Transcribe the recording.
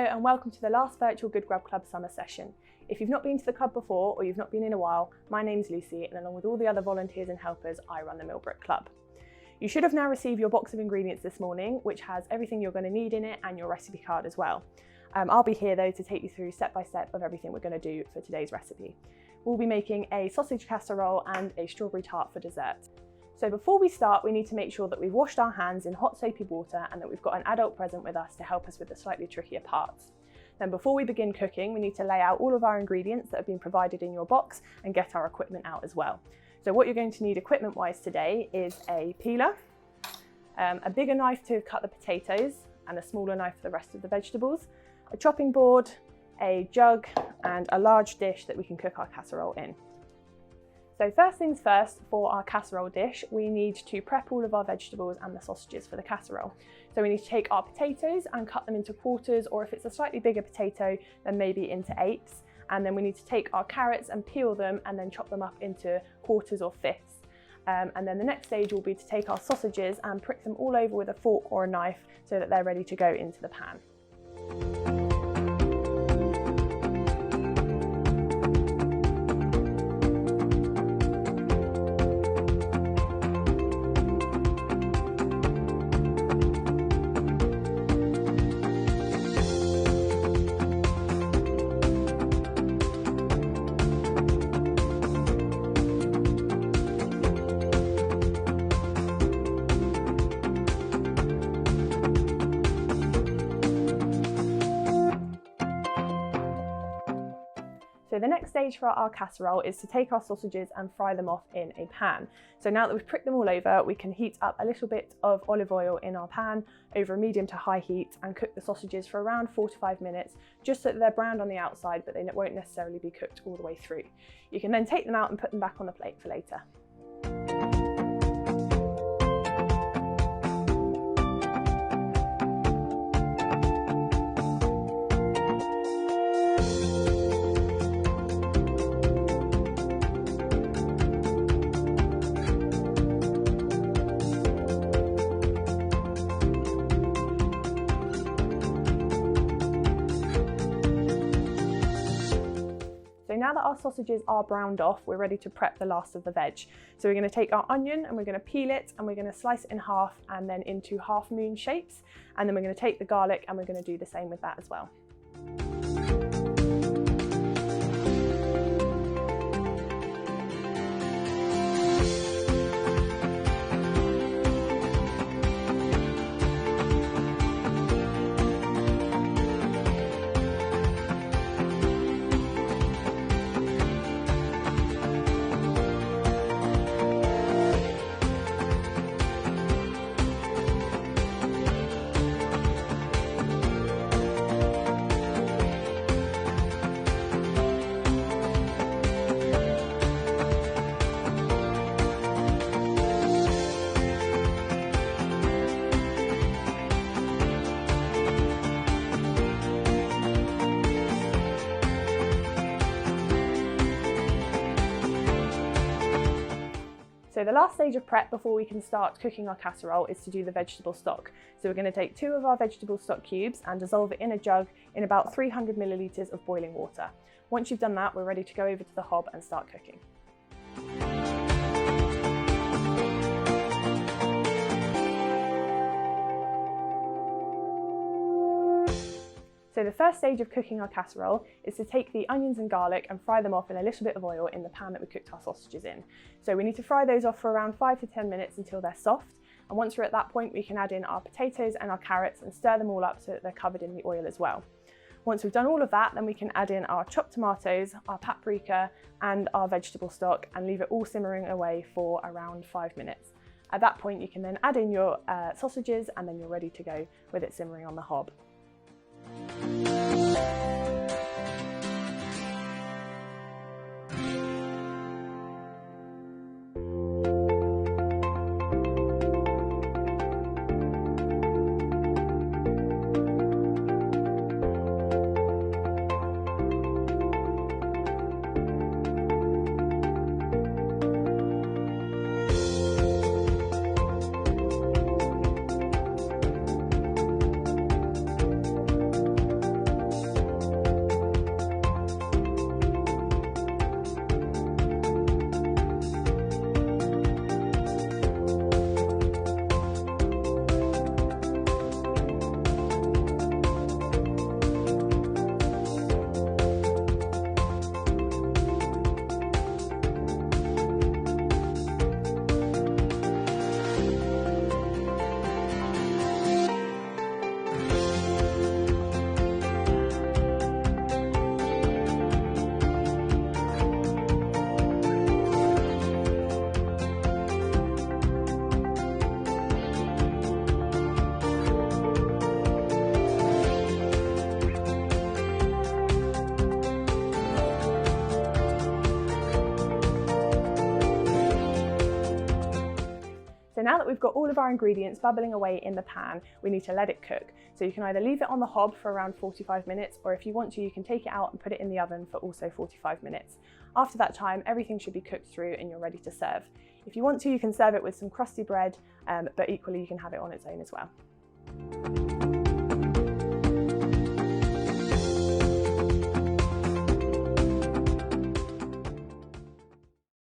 and welcome to the last virtual Good Grub Club summer session. If you've not been to the club before or you've not been in a while, my name's Lucy and along with all the other volunteers and helpers, I run the Millbrook Club. You should have now received your box of ingredients this morning, which has everything you're going to need in it and your recipe card as well. I'll be here though to take you through step by step of everything we're going to do for today's recipe. We'll be making a sausage casserole and a strawberry tart for dessert. So before we start, we need to make sure that we've washed our hands in hot soapy water and that we've got an adult present with us to help us with the slightly trickier parts. Then before we begin cooking, we need to lay out all of our ingredients that have been provided in your box and get our equipment out as well. So what you're going to need equipment-wise today is a peeler, a bigger knife to cut the potatoes and a smaller knife for the rest of the vegetables, a chopping board, a jug and a large dish that we can cook our casserole in. So first things first, for our casserole dish, we need to prep all of our vegetables and the sausages for the casserole. So we need to take our potatoes and cut them into quarters, or if it's a slightly bigger potato, then maybe into eighths. And then we need to take our carrots and peel them and then chop them up into quarters or fifths. And then the next stage will be to take our sausages and prick them all over with a fork or a knife so that they're ready to go into the pan. So the next stage for our casserole is to take our sausages and fry them off in a pan. So now that we've pricked them all over, we can heat up a little bit of olive oil in our pan over a medium to high heat and cook the sausages for around 4 to 5 minutes, just so that they're browned on the outside, but they won't necessarily be cooked all the way through. You can then take them out and put them back on the plate for later. So now that our sausages are browned off, we're ready to prep the last of the veg. So we're going to take our onion and we're going to peel it and we're going to slice it in half and then into half moon shapes. And then we're going to take the garlic and we're going to do the same with that as well. So the last stage of prep before we can start cooking our casserole is to do the vegetable stock. So we're going to take 2 of our vegetable stock cubes and dissolve it in a jug in about 300 millilitres of boiling water. Once you've done that, we're ready to go over to the hob and start cooking. So the first stage of cooking our casserole is to take the onions and garlic and fry them off in a little bit of oil in the pan that we cooked our sausages in. So we need to fry those off for around 5 to 10 minutes until they're soft. And once we're at that point, we can add in our potatoes and our carrots and stir them all up so that they're covered in the oil as well. Once we've done all of that, then we can add in our chopped tomatoes, our paprika and our vegetable stock and leave it all simmering away for around 5 minutes. At that point, you can then add in your sausages and then you're ready to go with it simmering on the hob. So now that we've got all of our ingredients bubbling away in the pan, we need to let it cook. So you can either leave it on the hob for around 45 minutes, or if you want to, you can take it out and put it in the oven for also 45 minutes. After that time, everything should be cooked through and you're ready to serve. If you want to, you can serve it with some crusty bread, but equally you can have it on its own as well.